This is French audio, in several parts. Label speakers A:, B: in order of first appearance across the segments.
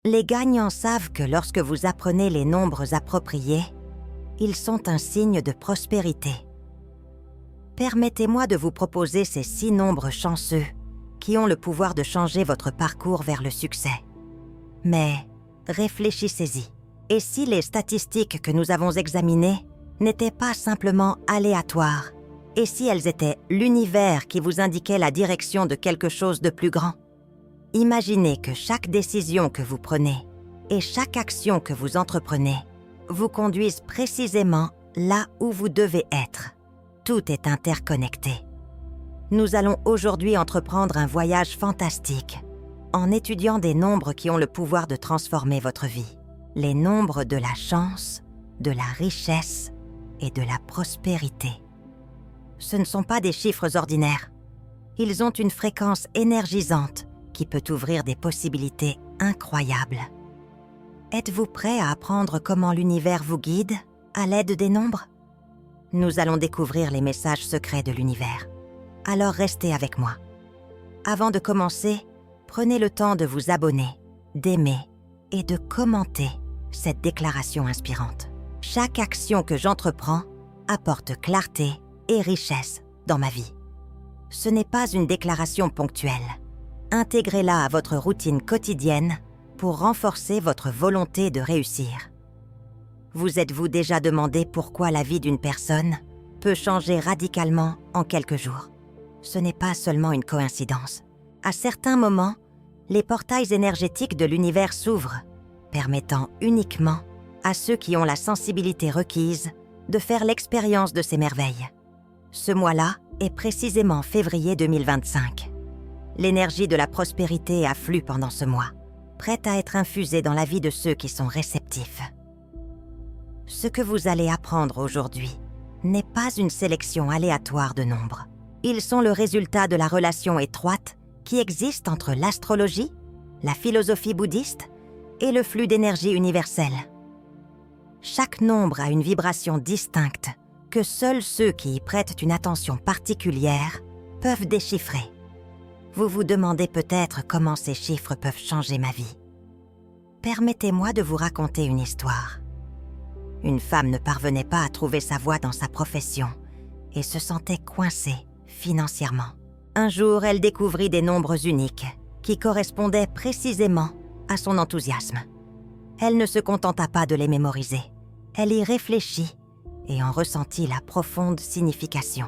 A: Les gagnants savent que lorsque vous apprenez les nombres appropriés, ils sont un signe de prospérité. Permettez-moi de vous proposer ces 6 nombres chanceux qui ont le pouvoir de changer votre parcours vers le succès. Mais réfléchissez-y. Et si les statistiques que nous avons examinées n'étaient pas simplement aléatoires, et si elles étaient l'univers qui vous indiquait la direction de quelque chose de plus grand? Imaginez que chaque décision que vous prenez et chaque action que vous entreprenez vous conduisent précisément là où vous devez être. Tout est interconnecté. Nous allons aujourd'hui entreprendre un voyage fantastique en étudiant des nombres qui ont le pouvoir de transformer votre vie. Les nombres de la chance, de la richesse et de la prospérité. Ce ne sont pas des chiffres ordinaires. Ils ont une fréquence énergisante qui peut ouvrir des possibilités incroyables. Êtes-vous prêt à apprendre comment l'univers vous guide à l'aide des nombres? Nous allons découvrir les messages secrets de l'univers. Alors restez avec moi. Avant de commencer, prenez le temps de vous abonner, d'aimer et de commenter cette déclaration inspirante. Chaque action que j'entreprends apporte clarté et richesse dans ma vie. Ce n'est pas une déclaration ponctuelle. Intégrez-la à votre routine quotidienne pour renforcer votre volonté de réussir. Vous êtes-vous déjà demandé pourquoi la vie d'une personne peut changer radicalement en quelques jours? Ce n'est pas seulement une coïncidence. À certains moments, les portails énergétiques de l'univers s'ouvrent, permettant uniquement à ceux qui ont la sensibilité requise de faire l'expérience de ces merveilles. Ce mois-là est précisément février 2025. L'énergie de la prospérité afflue pendant ce mois, prête à être infusée dans la vie de ceux qui sont réceptifs. Ce que vous allez apprendre aujourd'hui n'est pas une sélection aléatoire de nombres. Ils sont le résultat de la relation étroite qui existe entre l'astrologie, la philosophie bouddhiste et le flux d'énergie universelle. Chaque nombre a une vibration distincte que seuls ceux qui y prêtent une attention particulière peuvent déchiffrer. Vous vous demandez peut-être comment ces chiffres peuvent changer ma vie. Permettez-moi de vous raconter une histoire. Une femme ne parvenait pas à trouver sa voie dans sa profession et se sentait coincée financièrement. Un jour, elle découvrit des nombres uniques qui correspondaient précisément à son enthousiasme. Elle ne se contenta pas de les mémoriser. Elle y réfléchit et en ressentit la profonde signification.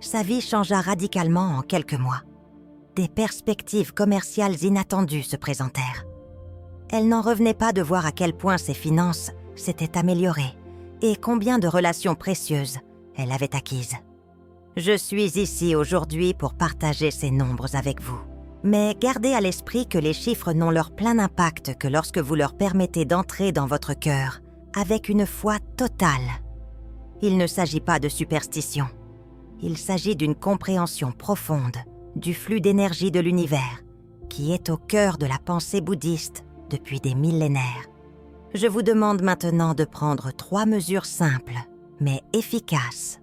A: Sa vie changea radicalement en quelques mois. Des perspectives commerciales inattendues se présentèrent. Elle n'en revenait pas de voir à quel point ses finances s'étaient améliorées et combien de relations précieuses elle avait acquises. Je suis ici aujourd'hui pour partager ces nombres avec vous. Mais gardez à l'esprit que les chiffres n'ont leur plein impact que lorsque vous leur permettez d'entrer dans votre cœur avec une foi totale. Il ne s'agit pas de superstition. Il s'agit d'une compréhension profonde du flux d'énergie de l'univers qui est au cœur de la pensée bouddhiste depuis des millénaires. Je vous demande maintenant de prendre 3 mesures simples, mais efficaces,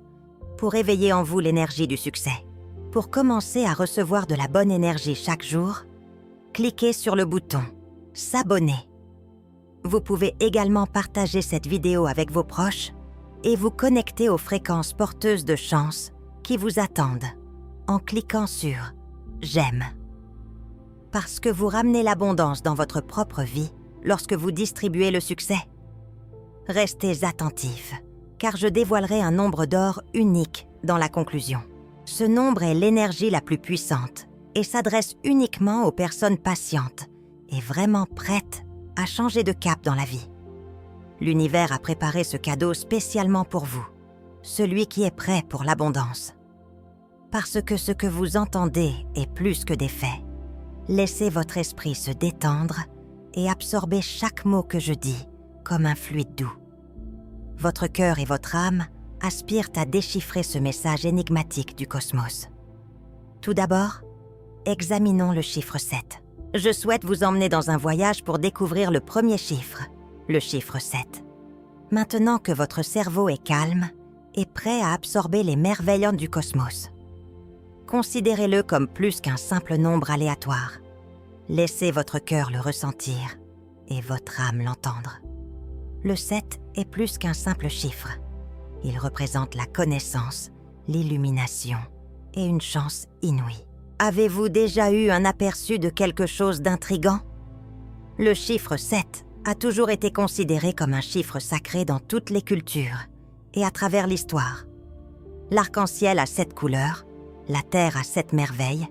A: pour éveiller en vous l'énergie du succès. Pour commencer à recevoir de la bonne énergie chaque jour, cliquez sur le bouton « S'abonner ». Vous pouvez également partager cette vidéo avec vos proches et vous connecter aux fréquences porteuses de chance qui vous attendent en cliquant sur « J'aime ». Parce que vous ramenez l'abondance dans votre propre vie lorsque vous distribuez le succès. Restez attentifs, car je dévoilerai un nombre d'or unique dans la conclusion. Ce nombre est l'énergie la plus puissante et s'adresse uniquement aux personnes patientes et vraiment prêtes à changer de cap dans la vie. L'univers a préparé ce cadeau spécialement pour vous, celui qui est prêt pour l'abondance. Parce que ce que vous entendez est plus que des faits, laissez votre esprit se détendre et absorber chaque mot que je dis comme un fluide doux. Votre cœur et votre âme aspirent à déchiffrer ce message énigmatique du cosmos. Tout d'abord, examinons le chiffre 7. Je souhaite vous emmener dans un voyage pour découvrir le premier chiffre, le chiffre 7. Maintenant que votre cerveau est calme et prêt à absorber les merveilles du cosmos, considérez-le comme plus qu'un simple nombre aléatoire. Laissez votre cœur le ressentir et votre âme l'entendre. Le 7 est plus qu'un simple chiffre. Il représente la connaissance, l'illumination et une chance inouïe. Avez-vous déjà eu un aperçu de quelque chose d'intrigant? Le chiffre 7 a toujours été considéré comme un chiffre sacré dans toutes les cultures et à travers l'histoire. L'arc-en-ciel a 7 couleurs, la terre a 7 merveilles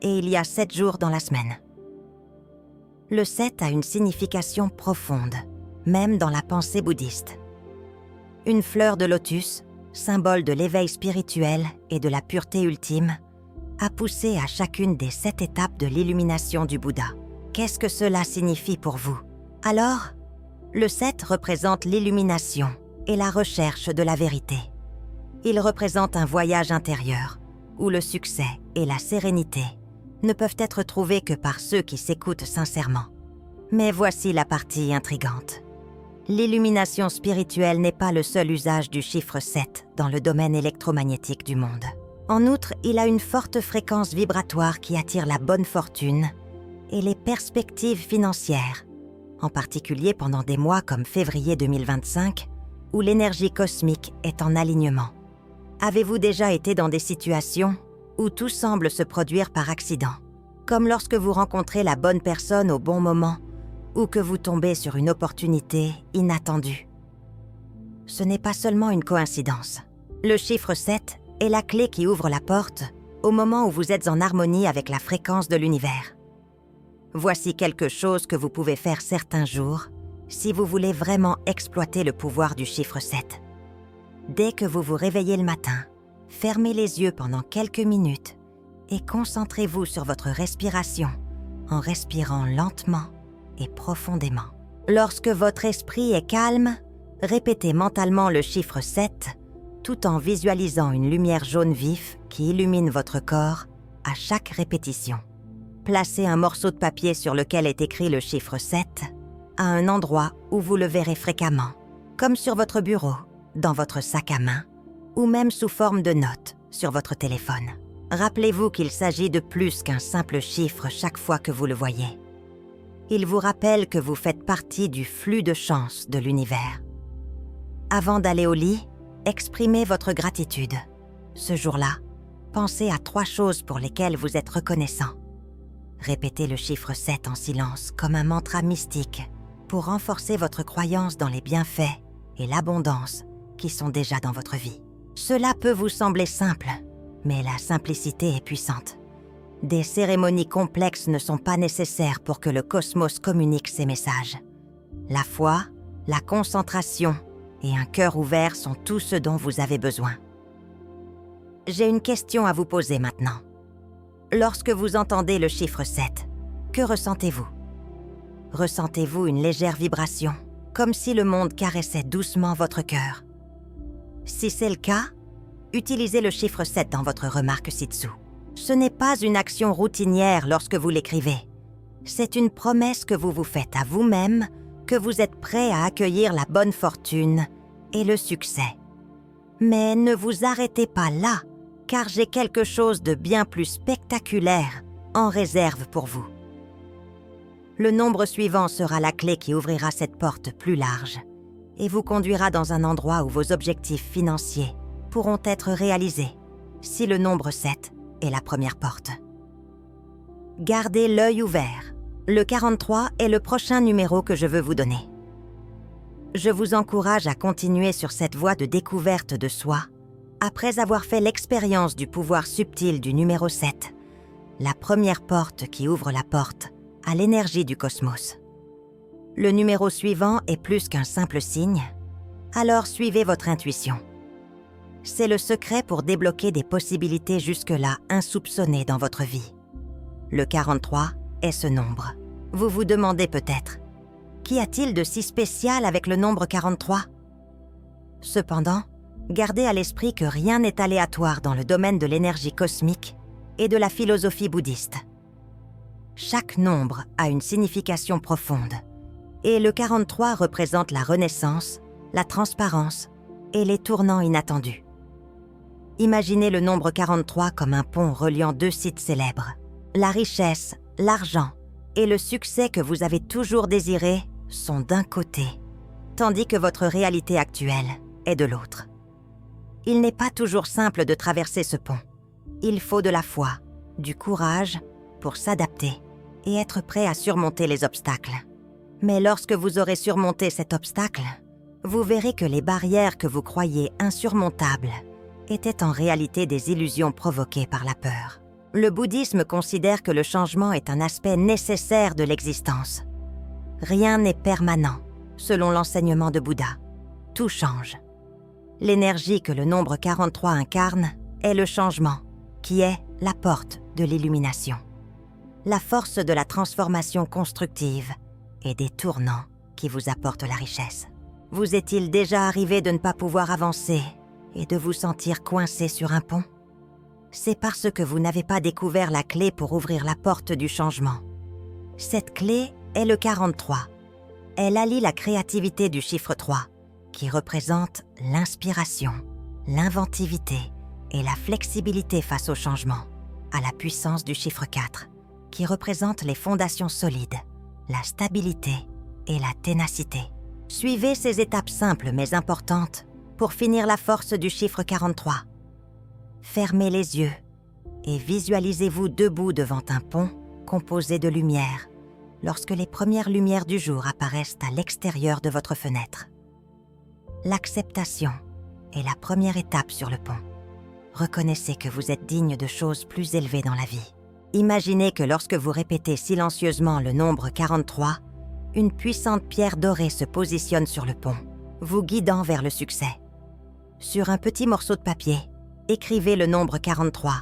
A: et il y a 7 jours dans la semaine. Le 7 a une signification profonde, même dans la pensée bouddhiste. Une fleur de lotus, symbole de l'éveil spirituel et de la pureté ultime, a poussé à chacune des 7 étapes de l'illumination du Bouddha. Qu'est-ce que cela signifie pour vous? Alors, le 7 représente l'illumination et la recherche de la vérité. Il représente un voyage intérieur où le succès et la sérénité ne peuvent être trouvés que par ceux qui s'écoutent sincèrement. Mais voici la partie intrigante. L'illumination spirituelle n'est pas le seul usage du chiffre 7 dans le domaine électromagnétique du monde. En outre, il a une forte fréquence vibratoire qui attire la bonne fortune et les perspectives financières, en particulier pendant des mois comme février 2025, où l'énergie cosmique est en alignement. Avez-vous déjà été dans des situations où tout semble se produire par accident, comme lorsque vous rencontrez la bonne personne au bon moment ou que vous tombez sur une opportunité inattendue? Ce n'est pas seulement une coïncidence. Le chiffre 7 est la clé qui ouvre la porte au moment où vous êtes en harmonie avec la fréquence de l'univers. Voici quelque chose que vous pouvez faire certains jours si vous voulez vraiment exploiter le pouvoir du chiffre 7. Dès que vous vous réveillez le matin, fermez les yeux pendant quelques minutes et concentrez-vous sur votre respiration en respirant lentement et profondément. Lorsque votre esprit est calme, répétez mentalement le chiffre 7 tout en visualisant une lumière jaune vif qui illumine votre corps à chaque répétition. Placez un morceau de papier sur lequel est écrit le chiffre 7 à un endroit où vous le verrez fréquemment, comme sur votre bureau, dans votre sac à main ou même sous forme de notes sur votre téléphone. Rappelez-vous qu'il s'agit de plus qu'un simple chiffre chaque fois que vous le voyez. Il vous rappelle que vous faites partie du flux de chance de l'univers. Avant d'aller au lit, exprimez votre gratitude. Ce jour-là, pensez à 3 choses pour lesquelles vous êtes reconnaissant. Répétez le chiffre 7 en silence comme un mantra mystique pour renforcer votre croyance dans les bienfaits et l'abondance qui sont déjà dans votre vie. Cela peut vous sembler simple, mais la simplicité est puissante. Des cérémonies complexes ne sont pas nécessaires pour que le cosmos communique ses messages. La foi, la concentration et un cœur ouvert sont tout ce dont vous avez besoin. J'ai une question à vous poser maintenant. Lorsque vous entendez le chiffre 7, que ressentez-vous? Ressentez-vous une légère vibration, comme si le monde caressait doucement votre cœur? Si c'est le cas, utilisez le chiffre 7 dans votre remarque ci-dessous. Ce n'est pas une action routinière lorsque vous l'écrivez. C'est une promesse que vous vous faites à vous-même que vous êtes prêt à accueillir la bonne fortune et le succès. Mais ne vous arrêtez pas là, car j'ai quelque chose de bien plus spectaculaire en réserve pour vous. Le nombre suivant sera la clé qui ouvrira cette porte plus large et vous conduira dans un endroit où vos objectifs financiers pourront être réalisés, si le nombre 7 est la première porte. Gardez l'œil ouvert. Le 43 est le prochain numéro que je veux vous donner. Je vous encourage à continuer sur cette voie de découverte de soi après avoir fait l'expérience du pouvoir subtil du numéro 7, la première porte qui ouvre la porte à l'énergie du cosmos. Le numéro suivant est plus qu'un simple signe, alors suivez votre intuition. C'est le secret pour débloquer des possibilités jusque-là insoupçonnées dans votre vie. Le 43 est ce nombre. Vous vous demandez peut-être, qu'y a-t-il de si spécial avec le nombre 43 ? Cependant, gardez à l'esprit que rien n'est aléatoire dans le domaine de l'énergie cosmique et de la philosophie bouddhiste. Chaque nombre a une signification profonde, et le 43 représente la renaissance, la transparence et les tournants inattendus. Imaginez le nombre 43 comme un pont reliant 2 sites célèbres. La richesse, l'argent et le succès que vous avez toujours désiré sont d'un côté, tandis que votre réalité actuelle est de l'autre. Il n'est pas toujours simple de traverser ce pont. Il faut de la foi, du courage pour s'adapter et être prêt à surmonter les obstacles. Mais lorsque vous aurez surmonté cet obstacle, vous verrez que les barrières que vous croyiez insurmontables étaient en réalité des illusions provoquées par la peur. Le bouddhisme considère que le changement est un aspect nécessaire de l'existence. Rien n'est permanent, selon l'enseignement de Bouddha. Tout change. L'énergie que le nombre 43 incarne est le changement, qui est la porte de l'illumination. La force de la transformation constructive et des tournants qui vous apportent la richesse. Vous est-il déjà arrivé de ne pas pouvoir avancer et de vous sentir coincé sur un pont? C'est parce que vous n'avez pas découvert la clé pour ouvrir la porte du changement. Cette clé est le 43. Elle allie la créativité du chiffre 3, qui représente l'inspiration, l'inventivité et la flexibilité face au changement, à la puissance du chiffre 4, qui représente les fondations solides, la stabilité et la ténacité. Suivez ces étapes simples mais importantes pour finir la force du chiffre 43. Fermez les yeux et visualisez-vous debout devant un pont composé de lumière lorsque les premières lumières du jour apparaissent à l'extérieur de votre fenêtre. L'acceptation est la première étape sur le pont. Reconnaissez que vous êtes digne de choses plus élevées dans la vie. Imaginez que lorsque vous répétez silencieusement le nombre 43, une puissante pierre dorée se positionne sur le pont, vous guidant vers le succès. Sur un petit morceau de papier, écrivez le nombre 43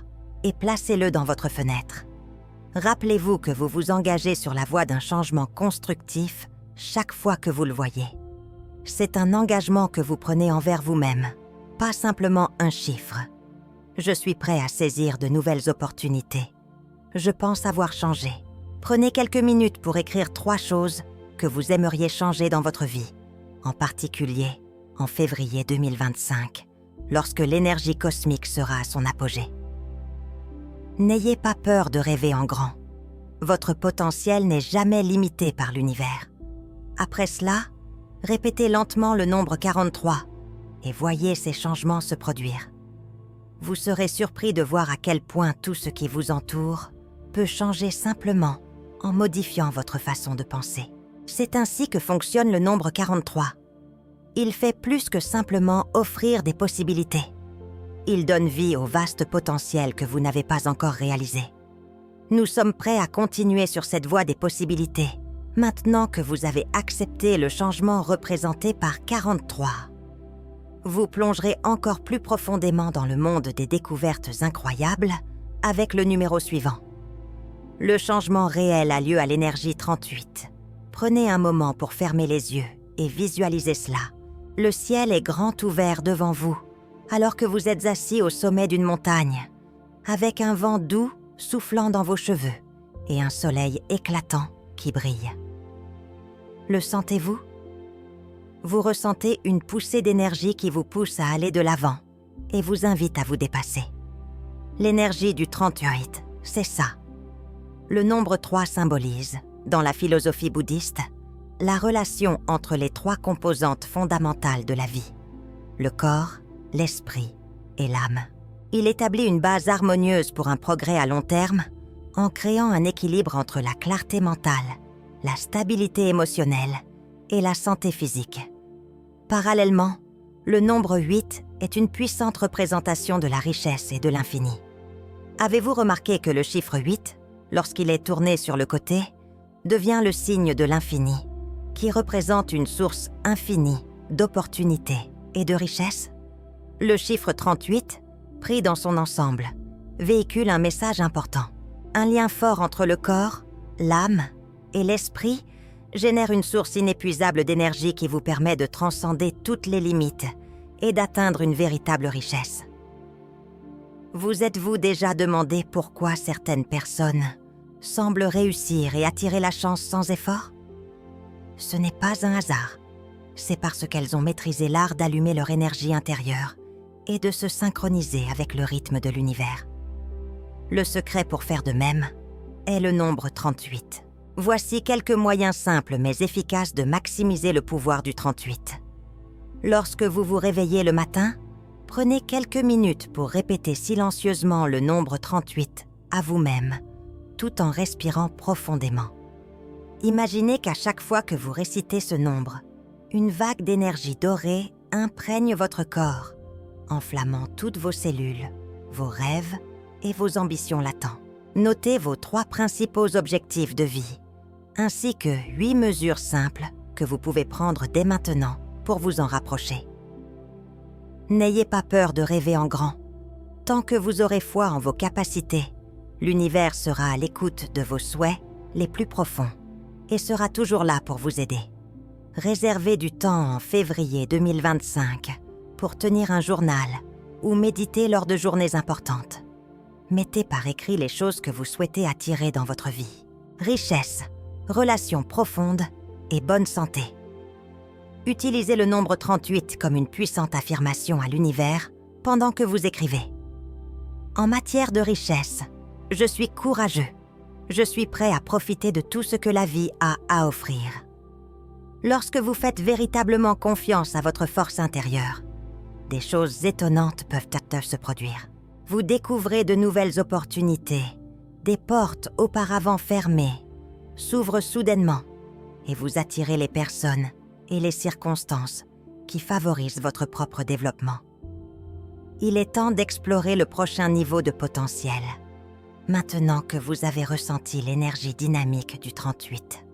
A: et placez-le dans votre fenêtre. Rappelez-vous que vous vous engagez sur la voie d'un changement constructif chaque fois que vous le voyez. C'est un engagement que vous prenez envers vous-même, pas simplement un chiffre. Je suis prêt à saisir de nouvelles opportunités. Je pense avoir changé. Prenez quelques minutes pour écrire 3 choses que vous aimeriez changer dans votre vie, en particulier en février 2025, lorsque l'énergie cosmique sera à son apogée. N'ayez pas peur de rêver en grand. Votre potentiel n'est jamais limité par l'univers. Après cela, répétez lentement le nombre 43 et voyez ces changements se produire. Vous serez surpris de voir à quel point tout ce qui vous entoure peut changer simplement en modifiant votre façon de penser. C'est ainsi que fonctionne le nombre 43. Il fait plus que simplement offrir des possibilités. Il donne vie au vaste potentiel que vous n'avez pas encore réalisé. Nous sommes prêts à continuer sur cette voie des possibilités, maintenant que vous avez accepté le changement représenté par 43. Vous plongerez encore plus profondément dans le monde des découvertes incroyables avec le numéro suivant. Le changement réel a lieu à l'énergie 38. Prenez un moment pour fermer les yeux et visualisez cela. Le ciel est grand ouvert devant vous, alors que vous êtes assis au sommet d'une montagne, avec un vent doux soufflant dans vos cheveux et un soleil éclatant qui brille. Le sentez-vous? Vous ressentez une poussée d'énergie qui vous pousse à aller de l'avant et vous invite à vous dépasser. L'énergie du 38, c'est ça. Le nombre 3 symbolise, dans la philosophie bouddhiste, la relation entre les 3 composantes fondamentales de la vie, le corps, l'esprit et l'âme. Il établit une base harmonieuse pour un progrès à long terme en créant un équilibre entre la clarté mentale, la stabilité émotionnelle et la santé physique. Parallèlement, le nombre 8 est une puissante représentation de la richesse et de l'infini. Avez-vous remarqué que le chiffre 8, lorsqu'il est tourné sur le côté, devient le signe de l'infini, qui représente une source infinie d'opportunités et de richesse? Le chiffre 38, pris dans son ensemble, véhicule un message important. Un lien fort entre le corps, l'âme et l'esprit génère une source inépuisable d'énergie qui vous permet de transcender toutes les limites et d'atteindre une véritable richesse. Vous êtes-vous déjà demandé pourquoi certaines personnes semblent réussir et attirer la chance sans effort? Ce n'est pas un hasard. C'est parce qu'elles ont maîtrisé l'art d'allumer leur énergie intérieure et de se synchroniser avec le rythme de l'univers. Le secret pour faire de même est le nombre 38. Voici quelques moyens simples mais efficaces de maximiser le pouvoir du 38. Lorsque vous vous réveillez le matin, prenez quelques minutes pour répéter silencieusement le nombre 38 à vous-même, tout en respirant profondément. Imaginez qu'à chaque fois que vous récitez ce nombre, une vague d'énergie dorée imprègne votre corps, enflammant toutes vos cellules, vos rêves et vos ambitions latentes. Notez vos 3 principaux objectifs de vie, ainsi que 8 mesures simples que vous pouvez prendre dès maintenant pour vous en rapprocher. N'ayez pas peur de rêver en grand. Tant que vous aurez foi en vos capacités, l'univers sera à l'écoute de vos souhaits les plus profonds et sera toujours là pour vous aider. Réservez du temps en février 2025 pour tenir un journal ou méditer lors de journées importantes. Mettez par écrit les choses que vous souhaitez attirer dans votre vie. Richesse, relations profondes et bonne santé. Utilisez le nombre 38 comme une puissante affirmation à l'univers pendant que vous écrivez. En matière de richesse, je suis courageux. Je suis prêt à profiter de tout ce que la vie a à offrir. Lorsque vous faites véritablement confiance à votre force intérieure, des choses étonnantes peuvent se produire. Vous découvrez de nouvelles opportunités. Des portes auparavant fermées s'ouvrent soudainement et vous attirez les personnes et les circonstances qui favorisent votre propre développement. Il est temps d'explorer le prochain niveau de potentiel, maintenant que vous avez ressenti l'énergie dynamique du 38.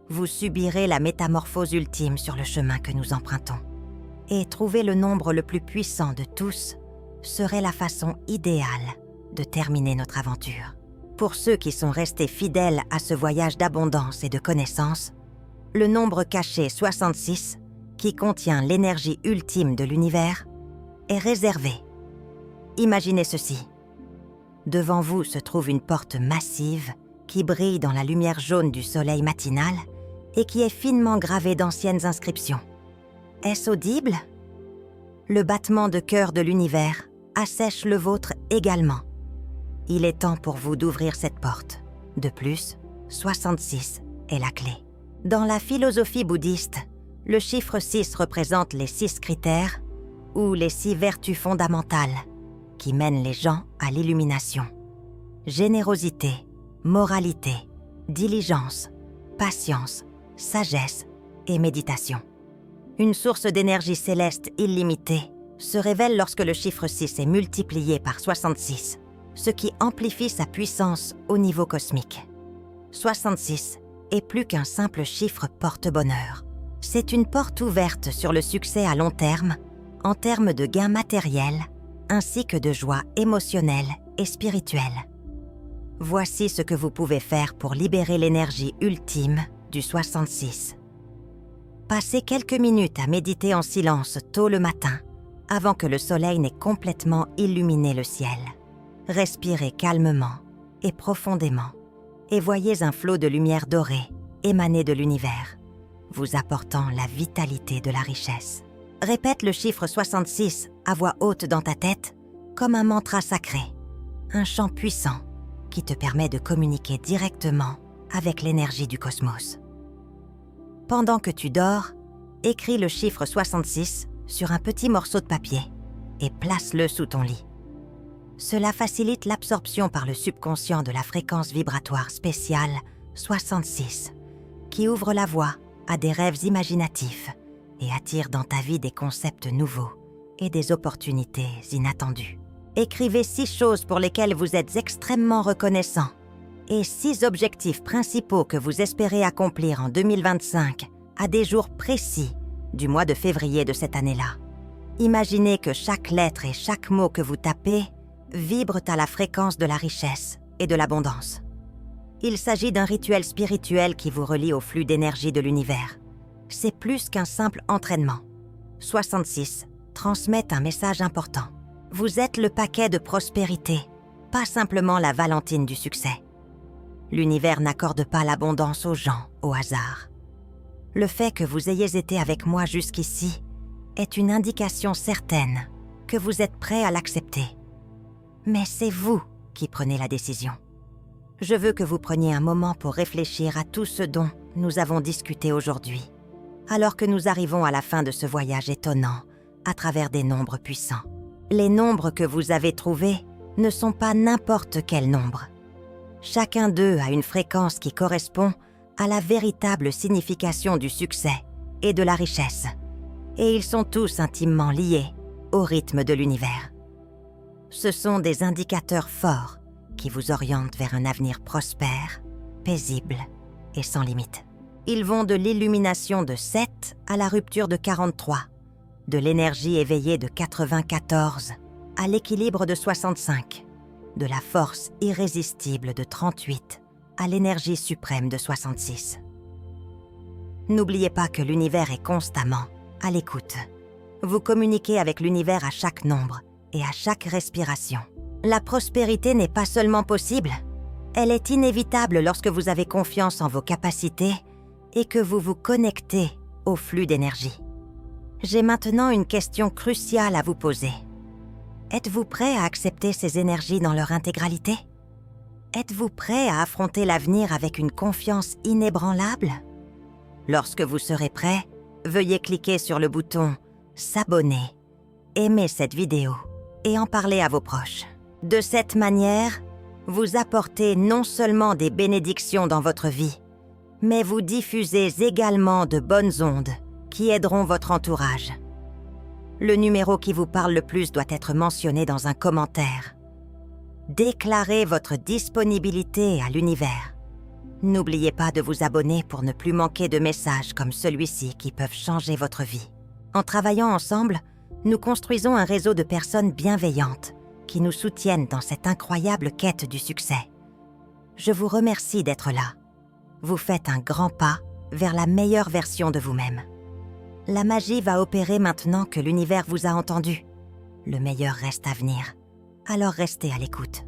A: Vous subirez la métamorphose ultime sur le chemin que nous empruntons. Et trouver le nombre le plus puissant de tous serait la façon idéale de terminer notre aventure. Pour ceux qui sont restés fidèles à ce voyage d'abondance et de connaissances, le nombre caché 66, qui contient l'énergie ultime de l'univers, est réservé. Imaginez ceci. Devant vous se trouve une porte massive qui brille dans la lumière jaune du soleil matinal et qui est finement gravée d'anciennes inscriptions. Est-ce audible? Le battement de cœur de l'univers assèche le vôtre également. Il est temps pour vous d'ouvrir cette porte. De plus, 66 est la clé. Dans la philosophie bouddhiste, le chiffre 6 représente les 6 critères ou les 6 vertus fondamentales qui mènent les gens à l'illumination. Générosité, moralité, diligence, patience, sagesse et méditation. Une source d'énergie céleste illimitée se révèle lorsque le chiffre 6 est multiplié par 66, ce qui amplifie sa puissance au niveau cosmique. 66 est plus qu'un simple chiffre porte-bonheur. C'est une porte ouverte sur le succès à long terme, en termes de gains matériels, ainsi que de joie émotionnelle et spirituelle. Voici ce que vous pouvez faire pour libérer l'énergie ultime du 66. Passez quelques minutes à méditer en silence tôt le matin, avant que le soleil n'ait complètement illuminé le ciel. Respirez calmement et profondément et voyez un flot de lumière dorée émaner de l'univers, vous apportant la vitalité de la richesse. Répète le chiffre 66 à voix haute dans ta tête comme un mantra sacré, un chant puissant qui te permet de communiquer directement avec l'énergie du cosmos. Pendant que tu dors, écris le chiffre 66 sur un petit morceau de papier et place-le sous ton lit. Cela facilite l'absorption par le subconscient de la fréquence vibratoire spéciale 66, qui ouvre la voie à des rêves imaginatifs et attire dans ta vie des concepts nouveaux et des opportunités inattendues. Écrivez 6 choses pour lesquelles vous êtes extrêmement reconnaissant et 6 objectifs principaux que vous espérez accomplir en 2025 à des jours précis du mois de février de cette année-là. Imaginez que chaque lettre et chaque mot que vous tapez vibrent à la fréquence de la richesse et de l'abondance. Il s'agit d'un rituel spirituel qui vous relie au flux d'énergie de l'univers. C'est plus qu'un simple entraînement. 66 transmet un message important. Vous êtes le paquet de prospérité, pas simplement la Valentine du succès. L'univers n'accorde pas l'abondance aux gens au hasard. Le fait que vous ayez été avec moi jusqu'ici est une indication certaine que vous êtes prêt à l'accepter. Mais c'est vous qui prenez la décision. Je veux que vous preniez un moment pour réfléchir à tout ce dont nous avons discuté aujourd'hui, alors que nous arrivons à la fin de ce voyage étonnant à travers des nombres puissants. Les nombres que vous avez trouvés ne sont pas n'importe quel nombre. Chacun d'eux a une fréquence qui correspond à la véritable signification du succès et de la richesse, et ils sont tous intimement liés au rythme de l'univers. Ce sont des indicateurs forts qui vous orientent vers un avenir prospère, paisible et sans limite. Ils vont de l'illumination de 7 à la rupture de 43, de l'énergie éveillée de 94 à l'équilibre de 65, de la force irrésistible de 38 à l'énergie suprême de 66. N'oubliez pas que l'univers est constamment à l'écoute. Vous communiquez avec l'univers à chaque nombre et à chaque respiration. La prospérité n'est pas seulement possible, elle est inévitable lorsque vous avez confiance en vos capacités et que vous vous connectez au flux d'énergie. J'ai maintenant une question cruciale à vous poser. Êtes-vous prêt à accepter ces énergies dans leur intégralité? Êtes-vous prêt à affronter l'avenir avec une confiance inébranlable? Lorsque vous serez prêt, veuillez cliquer sur le bouton « S'abonner », aimer cette vidéo et en parler à vos proches. De cette manière, vous apportez non seulement des bénédictions dans votre vie, mais vous diffusez également de bonnes ondes qui aideront votre entourage. Le numéro qui vous parle le plus doit être mentionné dans un commentaire. Déclarez votre disponibilité à l'univers. N'oubliez pas de vous abonner pour ne plus manquer de messages comme celui-ci qui peuvent changer votre vie. En travaillant ensemble, nous construisons un réseau de personnes bienveillantes qui nous soutiennent dans cette incroyable quête du succès. Je vous remercie d'être là. Vous faites un grand pas vers la meilleure version de vous-même. La magie va opérer maintenant que l'univers vous a entendu. Le meilleur reste à venir, alors restez à l'écoute.